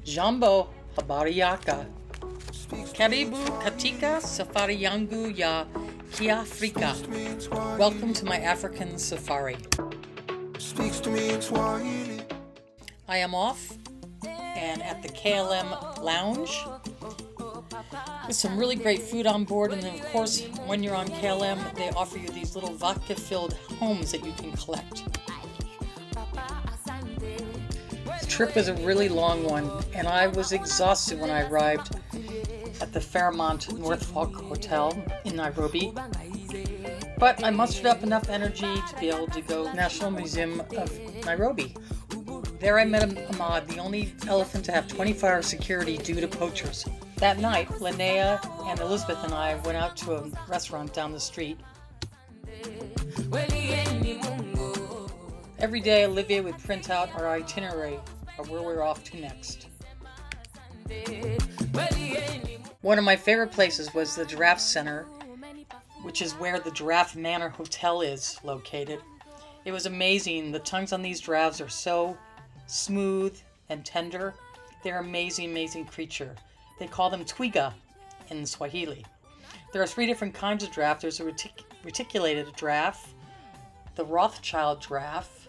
Jambo habari yako. Karibu katika safari yangu ya Kiafrika. Welcome to my African safari. I am off and at the KLM lounge with some really great food on board, and then of course when you're on KLM they offer you these little vodka-filled homes that you can collect. The trip was a really long one, and I was exhausted when I arrived at the Fairmont Norfolk Hotel in Nairobi. But I mustered up enough energy to be able to go to the National Museum of Nairobi. There I met Ahmad, the only elephant to have 24-hour security due to poachers. That night, Linnea and Elizabeth and I went out to a restaurant down the street. Every day, Olivia would print out our itinerary of where we were off to next. One of my favorite places was the Giraffe Center, which is where the Giraffe Manor Hotel is located. It was amazing. The tongues on these giraffes are so smooth and tender. They're amazing, amazing creature. They call them twiga in Swahili. There are 3 different kinds of giraffe. There's a reticulated giraffe, the Rothschild giraffe,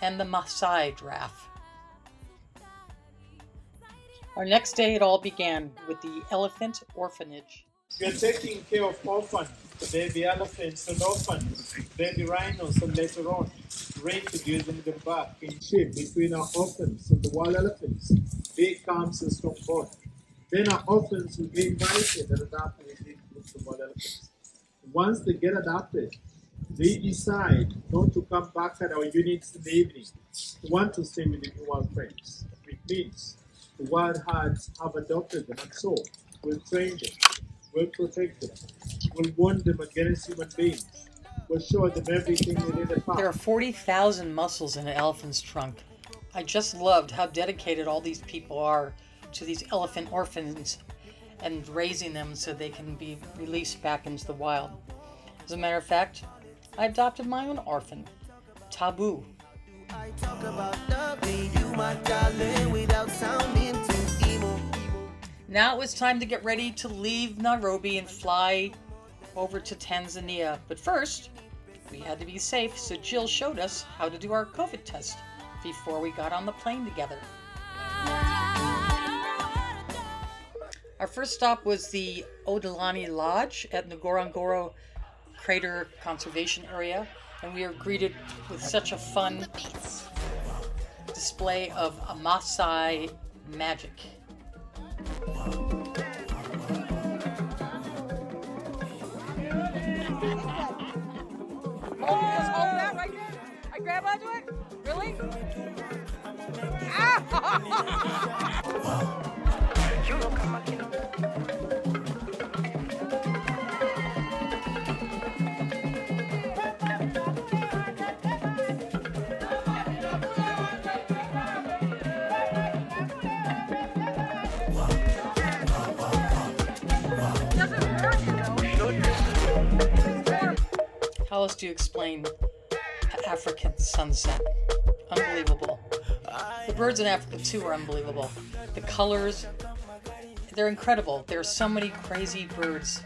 and the Maasai giraffe. Our next day it all began with the elephant orphanage. We are taking care of orphans, baby elephants and orphans, baby rhinos, and later on, reintroducing them back in shape between our orphans and the wild elephants. Big calms and strong bond. Then our orphans will be invited and adopted into the wild elephants. Once they get adopted, they decide not to come back at our units in the evening. They want to stay with the new wild friends. It means the wild herds have adopted them, and so we'll train them, we'll protect them, we'll warn them against human beings, we'll show them everything they did in the past. There are 40,000 muscles in an elephant's trunk. I just loved how dedicated all these people are to these elephant orphans and raising them so they can be released back into the wild. As a matter of fact, I adopted my own orphan, Taboo. I talk about loving you, my darling, without sounding too emo. Now it was time to get ready to leave Nairobi and fly over to Tanzania. But first, we had to be safe, so Jill showed us how to do our COVID test before we got on the plane together. Our first stop was the Odilani Lodge at Ngorongoro Crater Conservation Area, and we were greeted with such a fun display of Maasai magic. Hold that right there. I grab onto it? Really? How else do you explain an African sunset? Unbelievable. The birds in Africa too are unbelievable. The colors, they're incredible. There are so many crazy birds.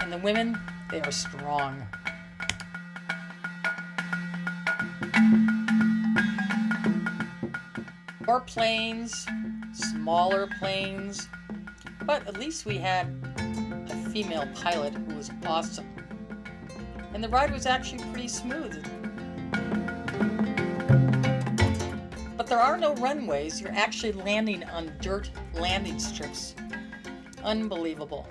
And the women, they are strong. More planes, smaller planes, but at least we had a female pilot who was awesome. And the ride was actually pretty smooth. But there are no runways. You're actually landing on dirt landing strips. Unbelievable.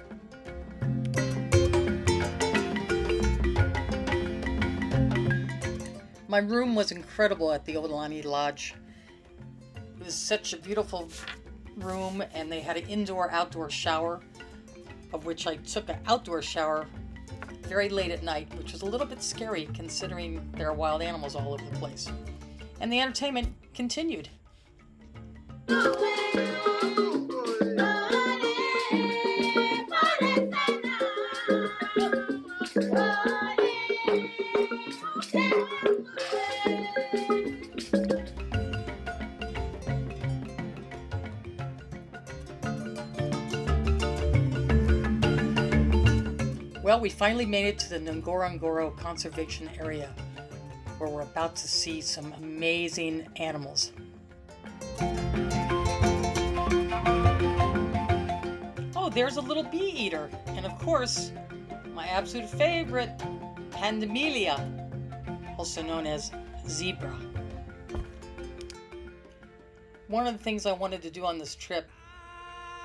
My room was incredible at the Odilani Lodge. It was such a beautiful room, and they had an indoor-outdoor shower, of which I took an outdoor shower very late at night, which was a little bit scary considering there are wild animals all over the place. And the entertainment continued. Well, we finally made it to the Ngorongoro Conservation Area, where we're about to see some amazing animals. Oh, there's a little bee eater, and of course, my absolute favorite, Pandamelia, also known as zebra. One of the things I wanted to do on this trip,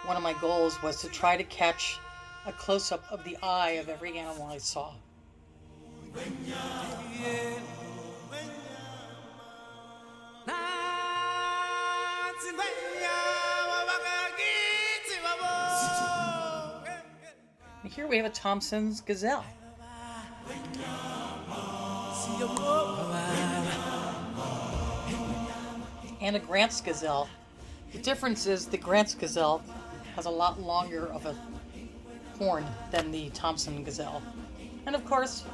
one of my goals was to try to catch a close-up of the eye of every animal I saw. Here we have a Thompson's gazelle. And a Grant's gazelle. The difference is the Grant's gazelle has a lot longer of a horn than the Thompson gazelle. And of course,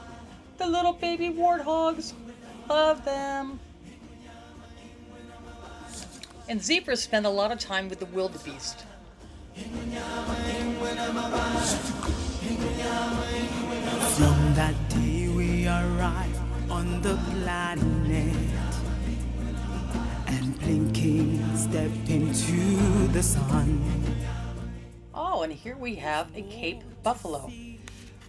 the little baby warthogs. Love them. And zebras spend a lot of time with the wildebeest. From that day we arrived on the planet, and blinking step into the sun. Oh, and here we have a Cape buffalo.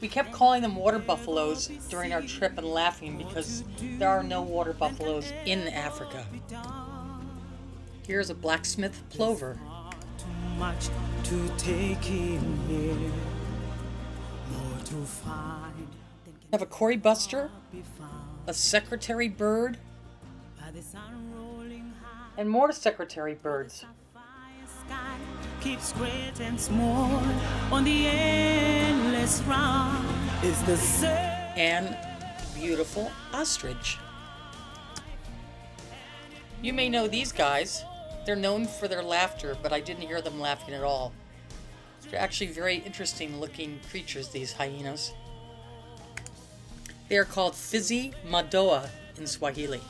We kept calling them water buffaloes during our trip and laughing because there are no water buffaloes in Africa. Here's a blacksmith plover. Too much to take in here, more to find than We have a Cory buster, be found. a secretary bird, By the sun rolling high, and more secretary birds. fire sky keeps great and small on the endless round. Is the sun. And beautiful ostrich. You may know these guys. They're known for their laughter, but I didn't hear them laughing at all. They're actually very interesting looking creatures, these hyenas. They are called Fizzy Madoa in Swahili.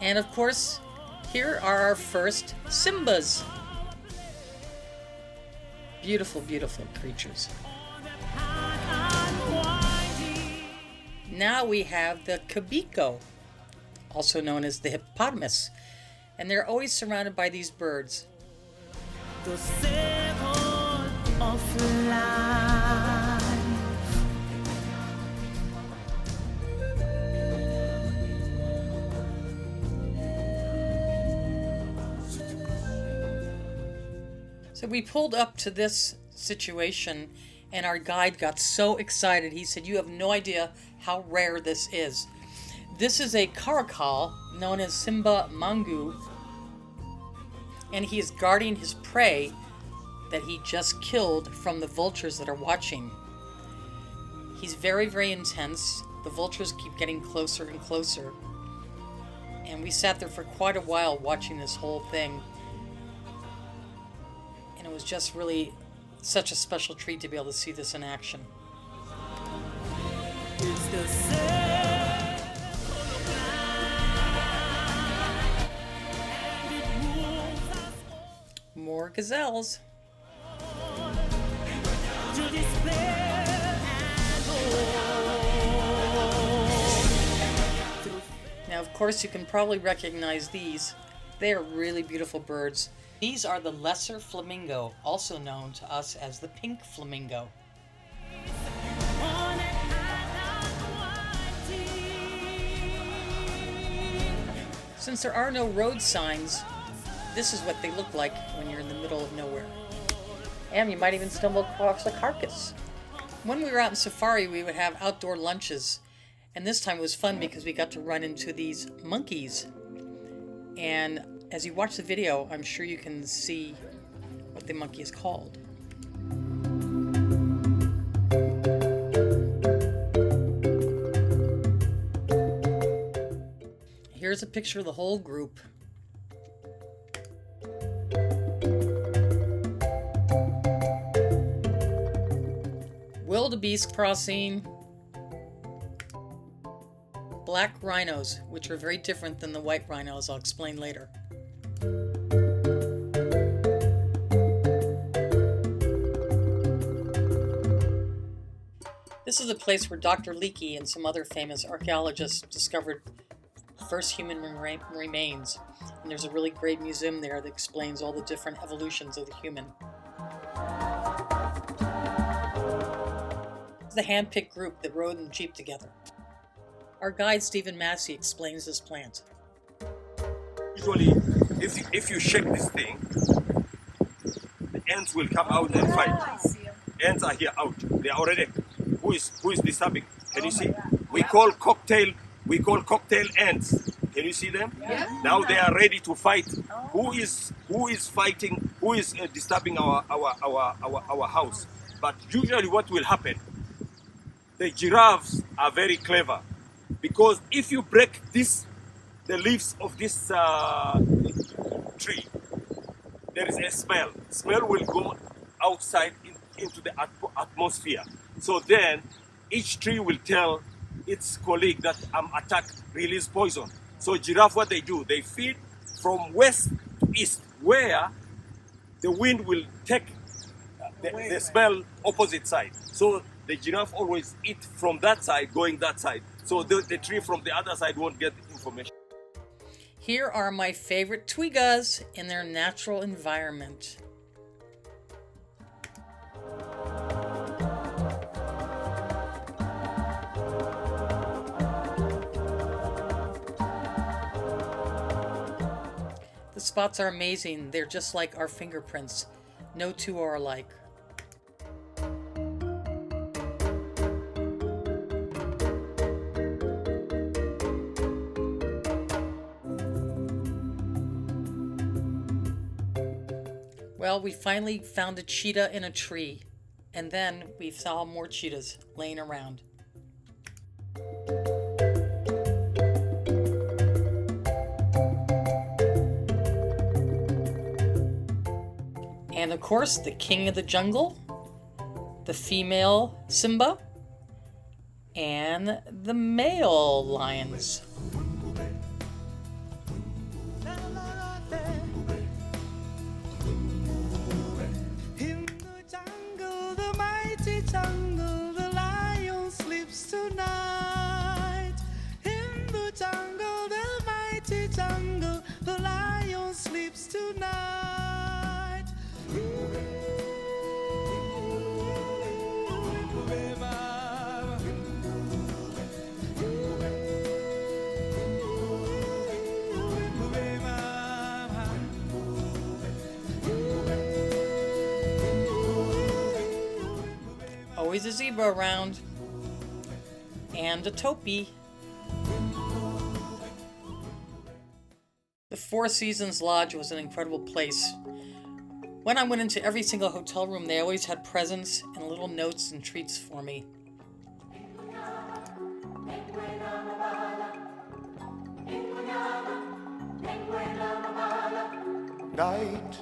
And of course, here are our first Simbas. Beautiful, beautiful creatures. Now we have the Kabiko, also known as the hippopotamus. And they're always surrounded by these birds. The circle of life. So we pulled up to this situation and our guide got so excited. He said, "You have no idea how rare this is." This is a caracal known as Simba Mangu, and he is guarding his prey that he just killed from the vultures that are watching. He's very, very intense. The vultures keep getting closer and closer. And we sat there for quite a while watching this whole thing. And it was just really such a special treat to be able to see this in action. It's the circle of life. And it moves us More gazelles. to despair and hope. Now, of course, you can probably recognize these. They are really beautiful birds. These are the lesser flamingo, also known to us as the pink flamingo. On an island waiting. Since there are no road signs, this is what they look like when you're in the middle of nowhere. And you might even stumble across a carcass. When we were out in safari, we would have outdoor lunches. And this time it was fun because we got to run into these monkeys. And as you watch the video, I'm sure you can see what the monkey is called. Here's a picture of the whole group. Wildebeest crossing. Black rhinos, which are very different than the white rhinos. I'll explain later. This is the place where Dr. Leakey and some other famous archaeologists discovered the first human remains. And there's a really great museum there that explains all the different evolutions of the human. It's the hand-picked group that rode in the Jeep together. Our guide, Stephen Massey, explains this plant. Usually, if you shake this thing, the ants will come out and fight. Ants are here out. They are already. Who is disturbing? Can you see? We call cocktail ants. Can you see them? Yeah. Now they are ready to fight. Who is fighting? Who is disturbing our house? But usually, what will happen? The giraffes are very clever, because if you break the leaves of this tree, there is a smell. Smell will go outside into the atmosphere. So then each tree will tell its colleague that I'm attacked, release poison. So giraffe, what they do, they feed from west to east, where the wind will take the smell opposite side. So the giraffe always eat from that side, going that side. So the tree from the other side won't get information. Here are my favorite twigas in their natural environment. The spots are amazing. They're just like our fingerprints. No two are alike. Well, we finally found a cheetah in a tree, and then we saw more cheetahs laying around. And of course, the king of the jungle, the female Simba, and the male lions. In the jungle, the mighty jungle, the lion sleeps tonight. In the jungle, the mighty jungle, the lion sleeps tonight. Always a zebra around, and a topi. The Four Seasons Lodge was an incredible place. When I went into every single hotel room, they always had presents and little notes and treats for me. Night.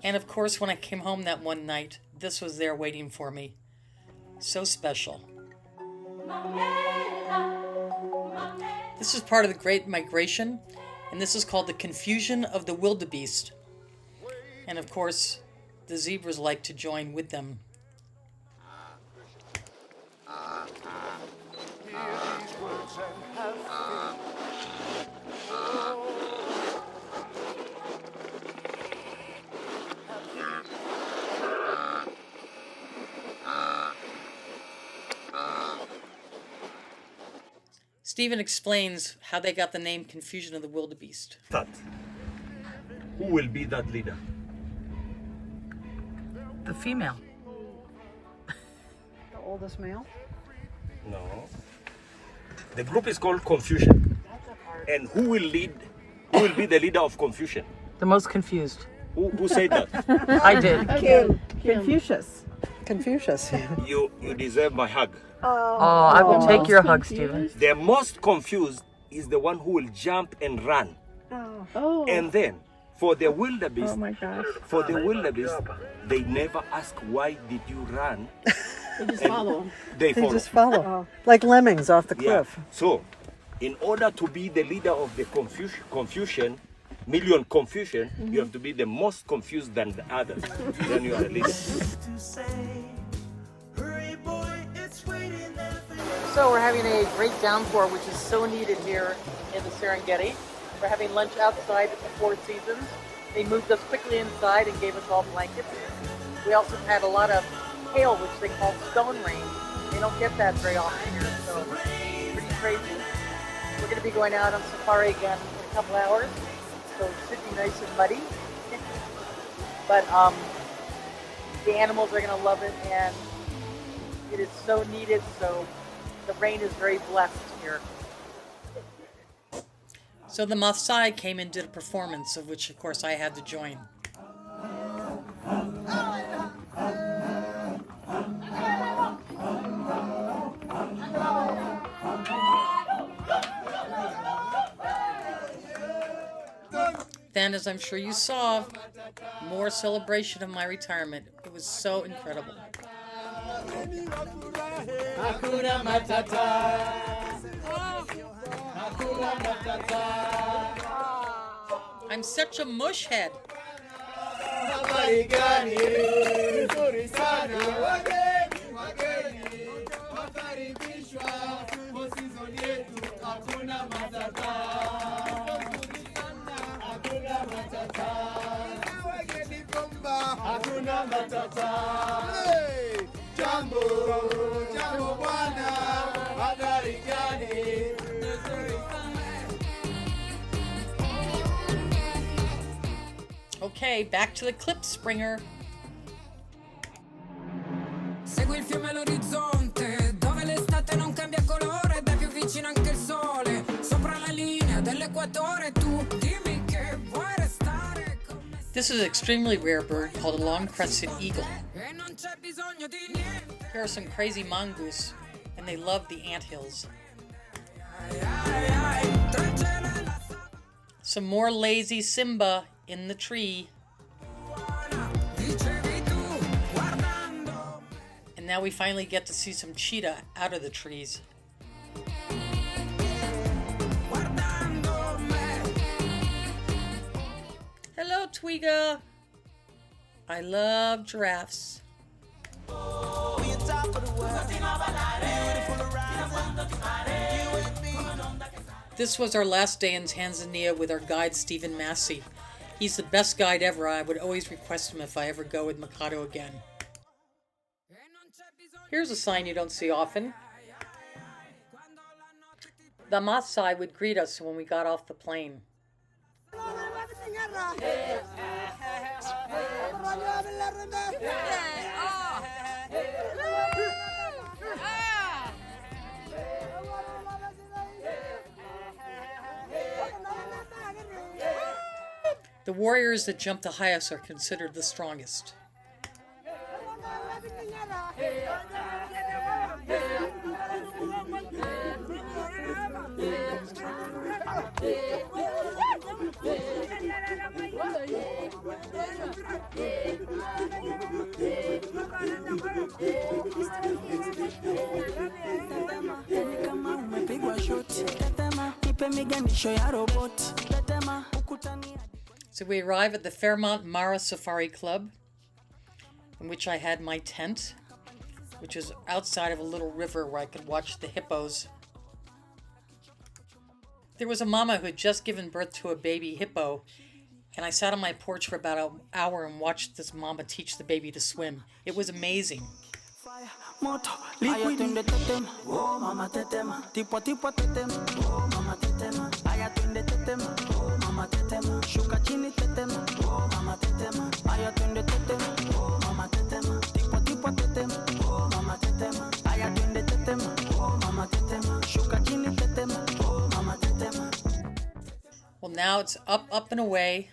And of course, when I came home that one night, this was there waiting for me. So special. This is part of the Great Migration, and this is called the Confusion of the Wildebeest. And of course, the zebras like to join with them. Stephen explains how they got the name Confusion of the Wildebeest. Who will be that leader? The female. The oldest male? No. The group is called Confusion. And who will lead? Who will be the leader of Confusion? The most confused. Who said that? I did. Confucius. Confucius. You deserve my hug. Oh, I will take your hug, Stephen. The most confused is the one who will jump and run. Oh. And then, for the wildebeest, Oh my gosh. for the wildebeest, they never ask why did you run. They just follow. They They follow. just follow. Like lemmings off the Yeah. cliff. So, in order to be the leader of the Confucian, you have to be the most confused than the others. Then you are a leader. To say So we're having a great downpour, which is so needed here in the Serengeti. We're having lunch outside at the Four Seasons. They moved us quickly inside and gave us all blankets. We also had a lot of hail, which they call stone rain. They don't get that very often here, so pretty crazy. We're going to be going out on safari again in a couple hours, so it should be nice and muddy. But the animals are going to love it, and it is so needed, so the rain is very blessed here. So the Maasai came and did a performance, of which, of course, I had to join. Then, as I'm sure you saw, more celebration of my retirement. It was so incredible. Hakuna Matata. Hakuna Matata. I'm such a mush head. Hakuna Matata. Hey! Jambo, jambo bwana, habari gani? Okay, back to the clip springer. Segui il fiume all'orizzonte, dove l'estate non cambia colore, da più vicino anche il sole, sopra la linea dell'equatore, tu dimmi che vuoi restare con me. This is an extremely rare bird called a long-crested eagle. E non c'è bisogno di niente. Here are some crazy mongoose, and they love the anthills. Some more lazy Simba in the tree. And now we finally get to see some cheetah out of the trees. Hello, Twiga. I love giraffes. This was our last day in Tanzania with our guide, Stephen Massey. He's the best guide ever. I would always request him if I ever go with Micato again. Here's a sign you don't see often. The Maasai would greet us when we got off the plane. The warriors that jump the highest are considered the strongest. So we arrive at the Fairmont Mara Safari Club, in which I had my tent, which is outside of a little river where I could watch the hippos. There was a mama who had just given birth to a baby hippo, and I sat on my porch for about an hour and watched this mama teach the baby to swim. It was amazing. Well, now it's up and away,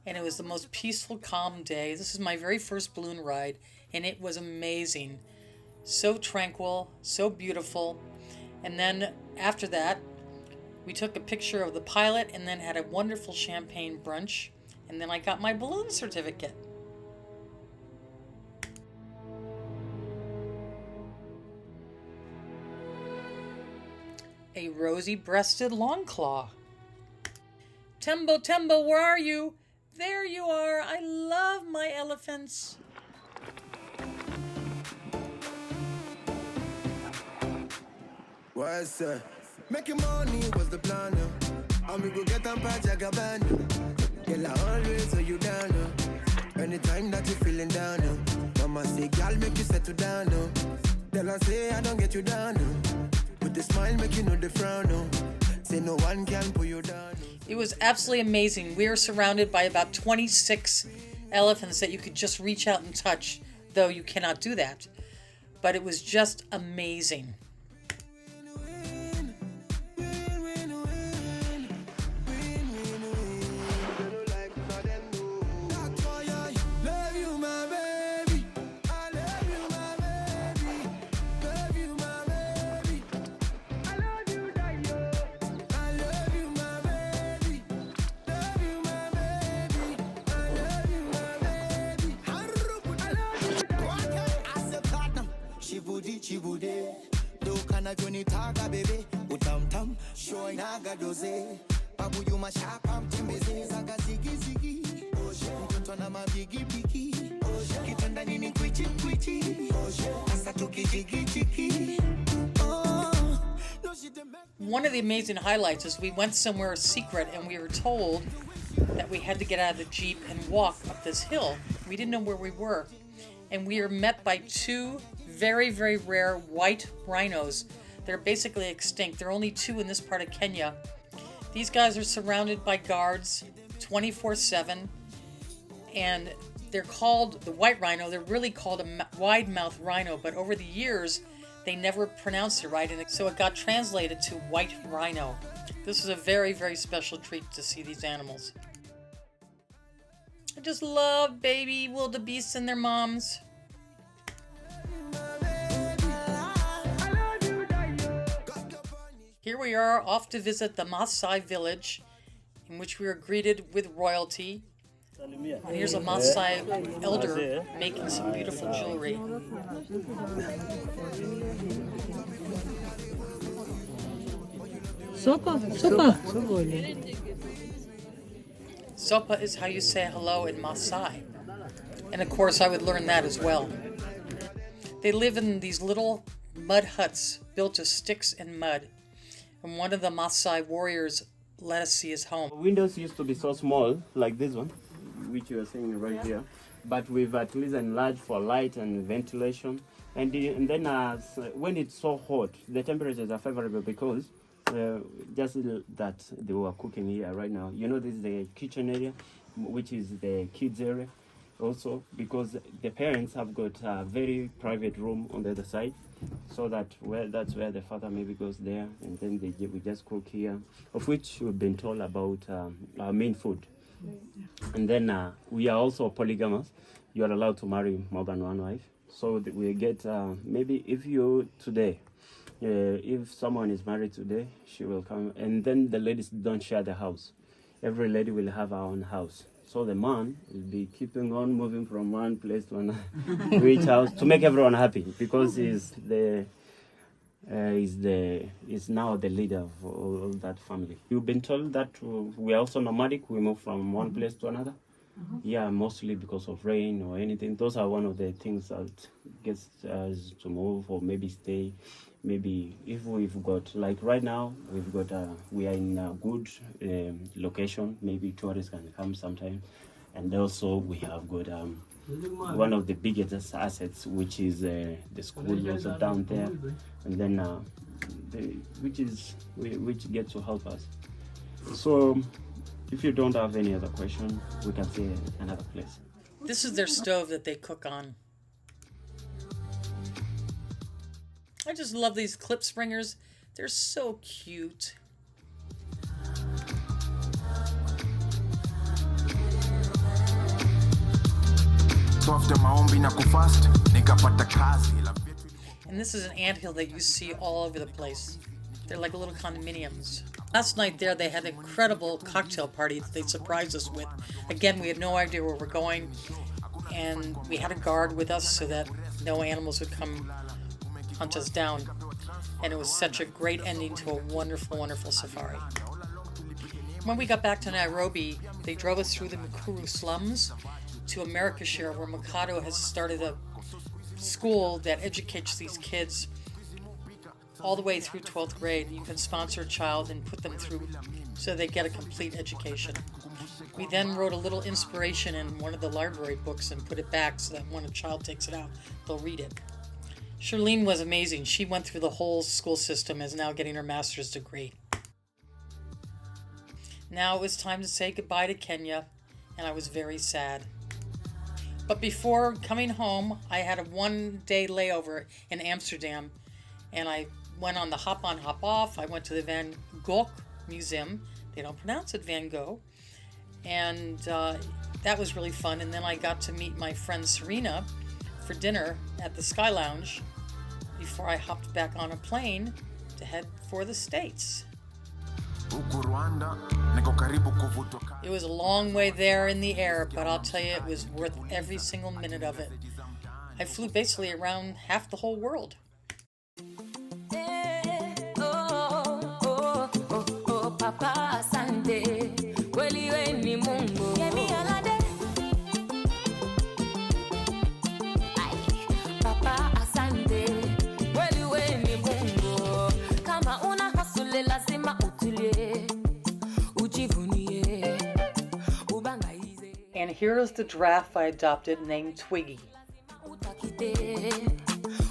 and it was the most peaceful, calm day. This is my very first balloon ride, and it was amazing. So tranquil, so beautiful. And then after that, we took a picture of the pilot and then had a wonderful champagne brunch, and then I got my balloon certificate. A rosy-breasted longclaw. Tembo, Tembo, where are you? There you are. I love my elephants. What's that? Making money was the plan. And we go get on Pajagaban. Girl, I always hold you down. Anytime that you're feeling down. Mama say, girl, make you settle down. Tell her, say, I don't get you down. With the smile, make you know the frown. Say, no one can pull you down. It was absolutely amazing. We are surrounded by about 26 elephants that you could just reach out and touch, though you cannot do that. But it was just amazing. One of the amazing highlights is we went somewhere secret and we were told that we had to get out of the Jeep and walk up this hill. We didn't know where we were. And we are met by two very, very rare white rhinos. They're basically extinct. There are only two in this part of Kenya. These guys are surrounded by guards 24/7. And they're called the white rhino. They're really called a wide-mouthed rhino. But over the years, they never pronounced it right, and so it got translated to white rhino. This is a very, very special treat to see these animals. I just love baby wildebeests and their moms. Here we are off to visit the Maasai village, in which we are greeted with royalty. And here's a Maasai elder making some beautiful jewelry. Sopa is how you say hello in Maasai. And of course I would learn that as well. They live in these little mud huts built of sticks and mud. And one of the Maasai warriors let us see his home. Windows used to be so small, like this one, which you are seeing right here, but we've at least enlarged for light and ventilation. And then when it's so hot, the temperatures are favorable because just that they were cooking here right now. You know, this is the kitchen area, which is the kids area also, because the parents have got a very private room on the other side, so that's where the father maybe goes there, and then we just cook here, of which we've been told about our main food. And then we are also polygamous. You are allowed to marry more than one wife. So we get, maybe if someone is married today, she will come. And then the ladies don't share the house. Every lady will have her own house. So the man will be keeping on moving from one place to another, to each house, to make everyone happy, because he's now the leader of all that family. You've been told that we are also nomadic. We move from one place to another. Yeah, mostly because of rain or anything. Those are one of the things that gets us to move or maybe stay. Maybe if we've got, like right now, we are in a good location. Maybe tourists can come sometime. And also we have got one of the biggest assets, which is the school also down there. And then which gets to help us. So if you don't have any other question, we can see another place. This is their stove that they cook on. I just love these clip springers. They're so cute. And this is an anthill that you see all over the place. They're like little condominiums. Last night there, they had an incredible cocktail party that they surprised us with. Again, we had no idea where we're going, and we had a guard with us so that no animals would come hunt us down. And it was such a great ending to a wonderful, wonderful safari. When we got back to Nairobi, they drove us through the Mukuru slums to Americashire, where Micato has started a school that educates these kids all the way through 12th grade. You can sponsor a child and put them through so they get a complete education. We then wrote a little inspiration in one of the library books and put it back so that when a child takes it out, they'll read it. Charlene was amazing. She went through the whole school system, is now getting her master's degree. Now it was time to say goodbye to Kenya, and I was very sad. But before coming home, I had a one-day layover in Amsterdam, and I went on the hop on, hop off. I went to the Van Gogh Museum. They don't pronounce it Van Gogh. And that was really fun. And then I got to meet my friend Serena for dinner at the Sky Lounge before I hopped back on a plane to head for the States. It was a long way there in the air, but I'll tell you, it was worth every single minute of it. I flew basically around half the whole world. Papa Sunday, kweli we ni Mungu. Papa Asante, kweli we ni Mungu. Kama una hasule lazima utulie, ujivunie, ubangaize. And here is the giraffe I adopted named Twiggy. Utakite,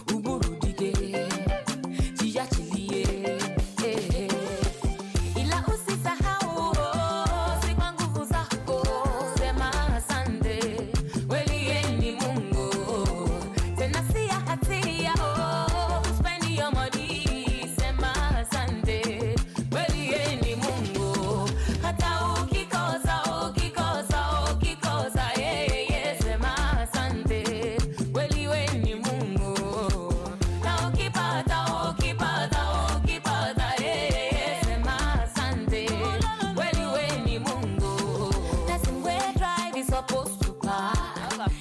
uburudike, jiachilie.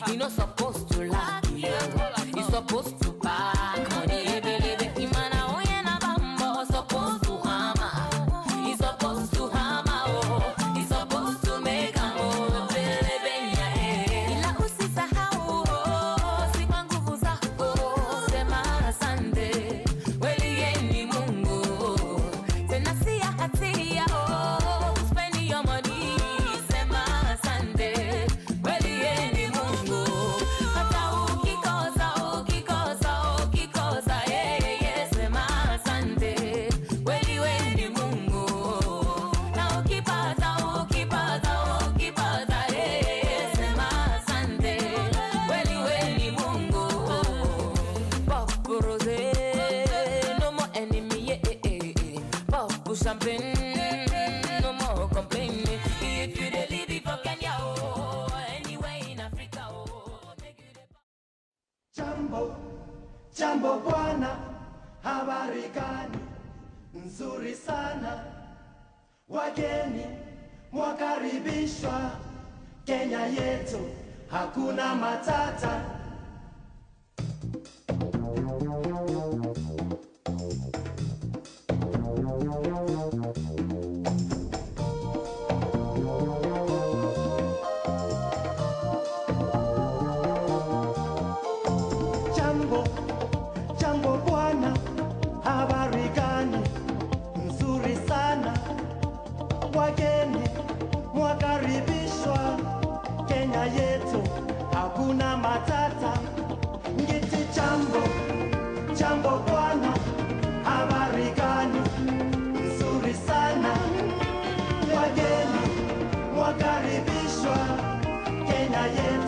You're not supposed to laugh, you're supposed to back. Supposed to hammer, he's supposed to hammer, oh, he's supposed to make a move. Ila usisahau, si kwa nguvu zako, sema asante, kweli yeye ni Mungu, tena si ya hatia, oh, spend your money, sema asante, kweli yeye ni Mungu, hata ukikosa, sema asante, kweli wewe ni Mungu, na ukipata, sema asante, kweli wewe ni Mungu. Pop rose, no more enemy, pop champagne, no more complaining. If you dey live for Kenya, oh, anywhere in Africa, oh, take you there. Jambo bwana, habari gani? Nzuri sana. Wageni mwakaribishwa Kenya yetu, hakuna matata. Jambo bwana, habari gani? Nzuri sana. Wageni mwakaribishwa Kenya yetu, hakuna matata. Ngiti jambo bwana, habari gani? Nzuri sana. Wageni mwakaribishwa Kenya yetu.